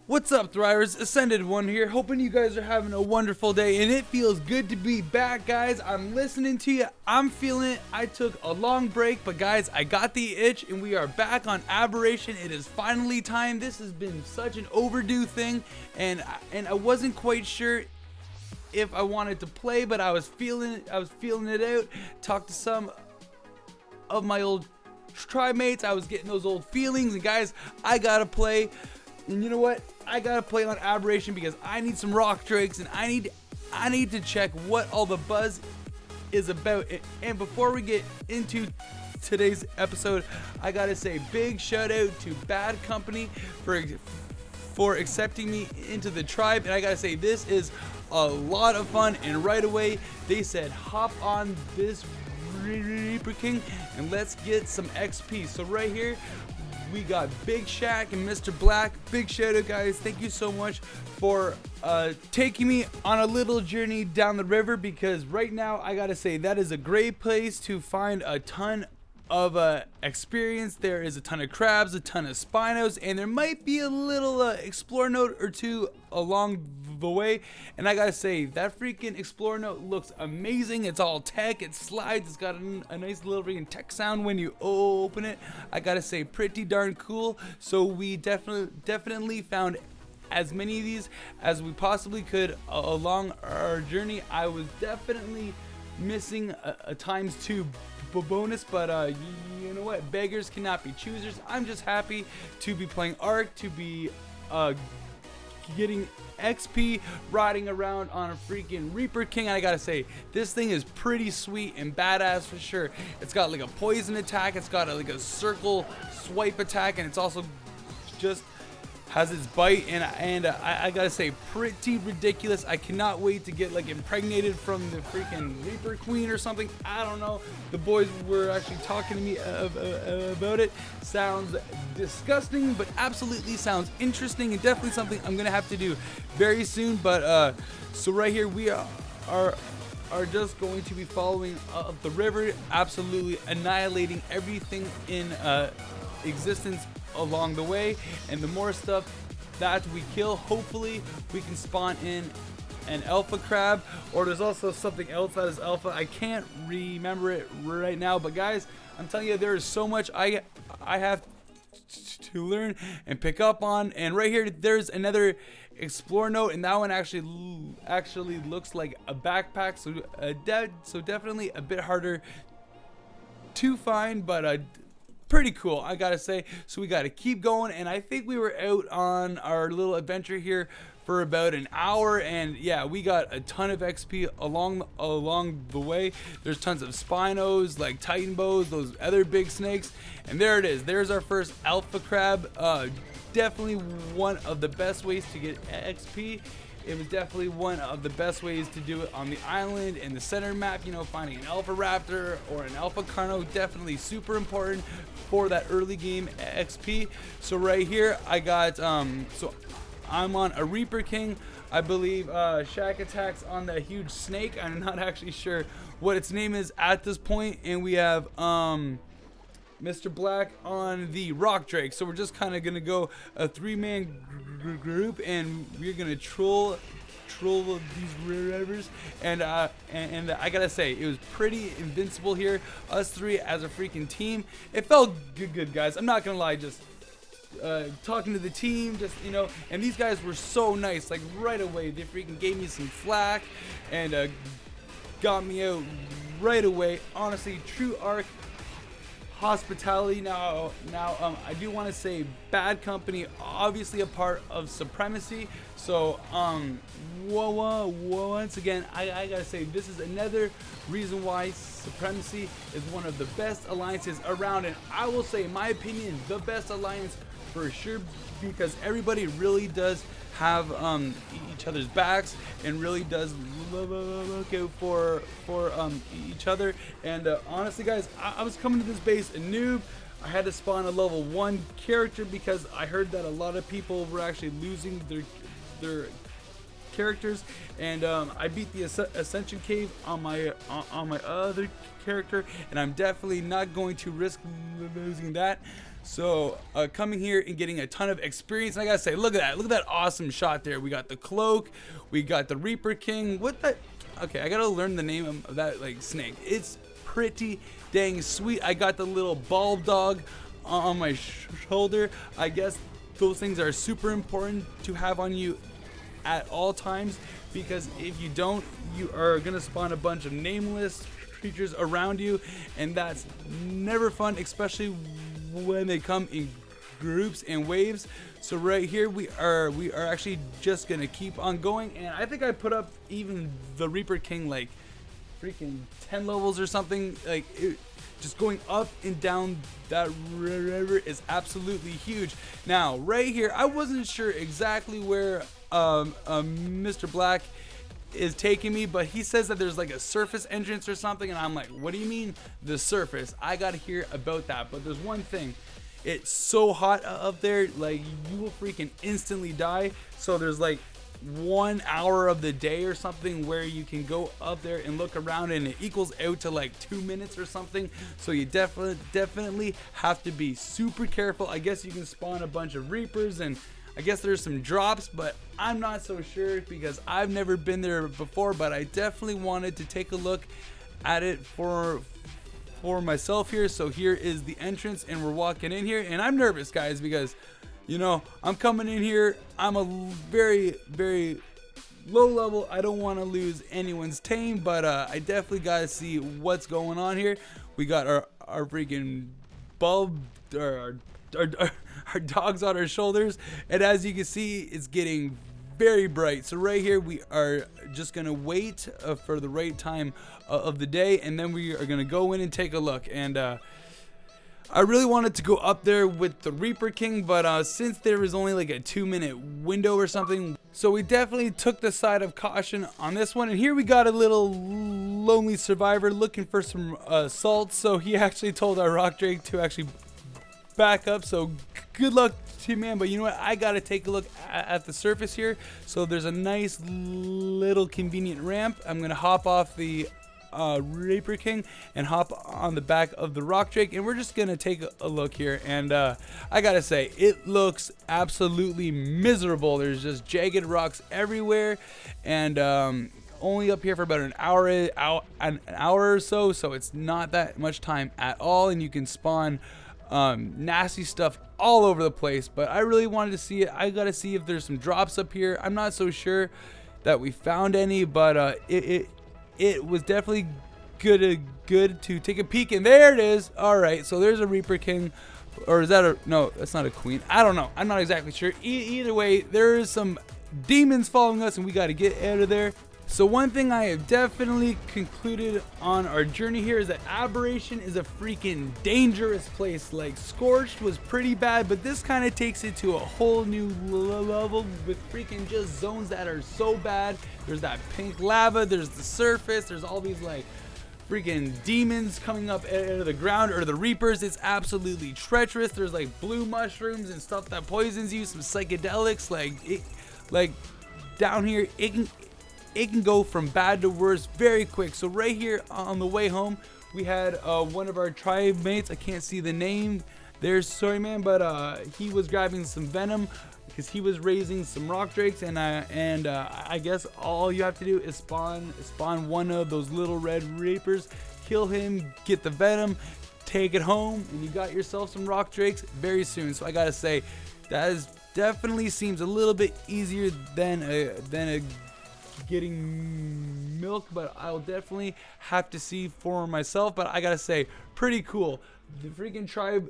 What's up, Thrivers? Ascended One here, hoping you guys are having a wonderful day, and it feels good to be back, guys. I'm listening to you, I'm feeling it. I took a long break, but guys, I got the itch, and we are back on Aberration. It is finally time. This has been such an overdue thing, and I wasn't quite sure if I wanted to play, but I was feeling it out. Talked to some of my old tribe mates. I was getting those old feelings, and guys, I gotta play. And you know what? I gotta play on Aberration because I need some rock drakes, and I need to check what all the buzz is about. And before we get into today's episode, I gotta say big shout out to Bad Company for accepting me into the tribe. And I gotta say this is a lot of fun. And right away they said hop on this Reaper King and let's get some XP. So right here we got Big Shaq and Mr. Black. Big shout out, guys. Thank you so much for taking me on a little journey down the river, because right now I gotta say that is a great place to find a ton of experience. There is a ton of crabs, a ton of spinos, and there might be a little explore note or two along the way. And I gotta say that freaking explore note looks amazing. It's all tech, it slides, it's got a nice little freaking tech sound when you open it. I gotta say pretty darn cool. So we definitely found as many of these as we possibly could along our journey. I was definitely missing a times 2 bonus, but you know what, beggars cannot be choosers. I'm just happy to be playing Ark, to be getting XP, riding around on a freaking Reaper King. I gotta say this thing is pretty sweet and badass for sure. It's got like a poison attack, it's got like a circle swipe attack, and it's also just has its bite, and I gotta say pretty ridiculous. I cannot wait to get like impregnated from the freaking Reaper Queen or something. I don't know, the boys were actually talking to me about it. Sounds disgusting, but absolutely sounds interesting, and definitely something I'm gonna have to do very soon. But so right here we are just going to be following the river, absolutely annihilating everything in existence along the way. And the more stuff that we kill, hopefully we can spawn in an alpha crab, or there's also something else that is alpha. I can't remember it right now, but guys, I'm telling you, there is so much I have to learn and pick up on. And right here there's another explore note, and that one actually looks like a backpack, so definitely a bit harder to find, but pretty cool, I gotta say. So we gotta keep going, and I think we were out on our little adventure here for about an hour, and yeah, we got a ton of XP along the way. There's tons of spinos, like titan bows, those other big snakes, and there it is. There's our first alpha crab. Definitely one of the best ways to get XP. It was definitely one of the best ways to do it on the island and the center map. You know, finding an alpha raptor or an alpha carno, definitely super important for that early game XP. So right here I got so I'm on a Reaper King. I believe Shaq attacks on the huge snake. I'm not actually sure what its name is at this point, and we have Mr. Black on the rock drake. So we're just kind of gonna go a 3-man group, and we're gonna troll these rivers. And I gotta say, it was pretty invincible here, us three as a freaking team. It felt good, guys. I'm not gonna lie, just talking to the team, just, you know, and these guys were so nice. Like right away they freaking gave me some flack and got me out right away. Honestly, true Ark hospitality. Now I do want to say Bad Company, obviously a part of Supremacy. So once again, I gotta say this is another reason why Supremacy is one of the best alliances around, and I will say, in my opinion, the best alliance for sure, because everybody really does have each other's backs and really does look out for each other. And honestly, guys, I was coming to this base a noob. I had to spawn a level 1 character because I heard that a lot of people were actually losing their characters, and I beat the Ascension Cave on my other character, and I'm definitely not going to risk losing that. So coming here and getting a ton of experience. And I gotta say, look at that awesome shot there. We got the cloak, we got the Reaper King. What the? Okay, I gotta learn the name of that like snake. It's pretty dang sweet. I got the little bulb dog on my shoulder. I guess those things are super important to have on you at all times, because if you don't, you are gonna spawn a bunch of nameless creatures around you, and that's never fun, especially when they come in groups and waves. So right here we are actually just gonna keep on going, and I think I put up even the Reaper King like freaking 10 levels or something. Like just going up and down that river is absolutely huge. Now right here, I wasn't sure exactly where Mr. Black is taking me, but he says that there's like a surface entrance or something, and I'm like, what do you mean the surface? I gotta hear about that. But there's one thing, it's so hot up there, like you will freaking instantly die. So there's like 1 hour of the day or something where you can go up there and look around, and it equals out to like 2 minutes or something. So you definitely have to be super careful. I guess you can spawn a bunch of Reapers, and I guess there's some drops, but I'm not so sure because I've never been there before. But I definitely wanted to take a look at it for myself here. So here is the entrance, and we're walking in here, and I'm nervous, guys, because you know I'm coming in here. I'm a very low level. I don't want to lose anyone's tame, but I definitely gotta see what's going on here. We got our freaking bulb, our dogs on our shoulders, and as you can see, it's getting very bright. So right here we are just gonna wait for the right time of the day, and then we are gonna go in and take a look. And I really wanted to go up there with the Reaper King, but since there was only like a 2-minute window or something, so we definitely took the side of caution on this one. And here we got a little lonely survivor looking for some salt, so he actually told our rock drake to actually back up. So good luck to you, man. But you know what, I gotta take a look at the surface here. So there's a nice little convenient ramp. I'm gonna hop off the Reaper King and hop on the back of the rock drake, and we're just gonna take a look here. And I gotta say, it looks absolutely miserable. There's just jagged rocks everywhere, and only up here for about an hour or so, so it's not that much time at all, and you can spawn nasty stuff all over the place. But I really wanted to see it. I gotta see if there's some drops up here. I'm not so sure that we found any, but it was definitely good to take a peek. And there it is. All right, so there's a Reaper King, or is that a, no, that's not a queen. I don't know, I'm not exactly sure. Either way, there is some demons following us, and we got to get out of there. So one thing I have definitely concluded on our journey here is that Aberration is a freaking dangerous place. Like Scorched was pretty bad, but this kind of takes it to a whole new level with freaking just zones that are so bad. There's that pink lava, there's the surface, there's all these like freaking demons coming up out of the ground, or the Reapers. It's absolutely treacherous. There's like blue mushrooms and stuff that poisons you, some psychedelics. Like down here, it can go from bad to worse very quick. So right here on the way home, we had one of our tribe mates, I can't see the name there, sorry man, but he was grabbing some venom because he was raising some rock drakes, and I guess all you have to do is spawn one of those little red Reapers, kill him, get the venom, take it home, and you got yourself some rock drakes very soon. So I gotta say, that is definitely seems a little bit easier than a getting milk, but I'll definitely have to see for myself. But I gotta say, pretty cool. The freaking tribe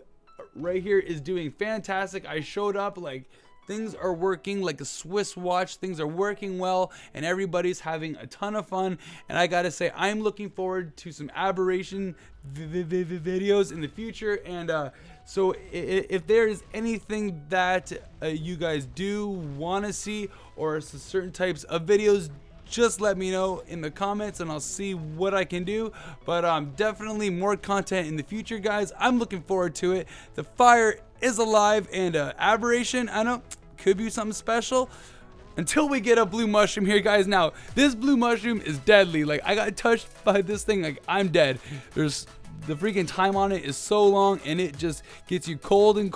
right here is doing fantastic. I showed up, like things are working like a Swiss watch. Things are working well, and everybody's having a ton of fun. And I gotta say, I'm looking forward to some Aberration videos in the future. And so if there is anything that you guys do want to see, or certain types of videos, just let me know in the comments and I'll see what I can do. But definitely more content in the future, guys. I'm looking forward to it. The fire is alive, and Aberration, I know, could be something special until we get a blue mushroom here, guys. Now this blue mushroom is deadly. Like, I got touched by this thing, like I'm dead. There's the freaking time on it is so long, and it just gets you cold and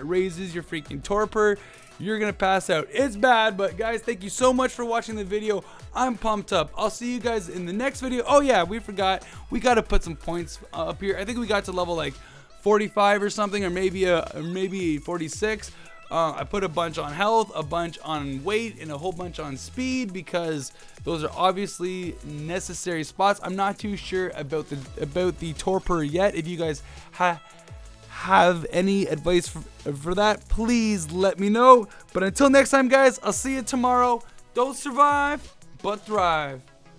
it raises your freaking torpor. You're gonna pass out. It's bad, but guys, thank you so much for watching the video. I'm pumped up. I'll see you guys in the next video. Oh yeah, we forgot, we got to put some points up here. I think we got to level like 45 or something, or maybe 46. I put a bunch on health, a bunch on weight, and a whole bunch on speed, because those are obviously necessary spots. I'm not too sure about the torpor yet. If you guys have any advice for that, please let me know. But until next time, guys, I'll see you tomorrow. Don't survive, but thrive.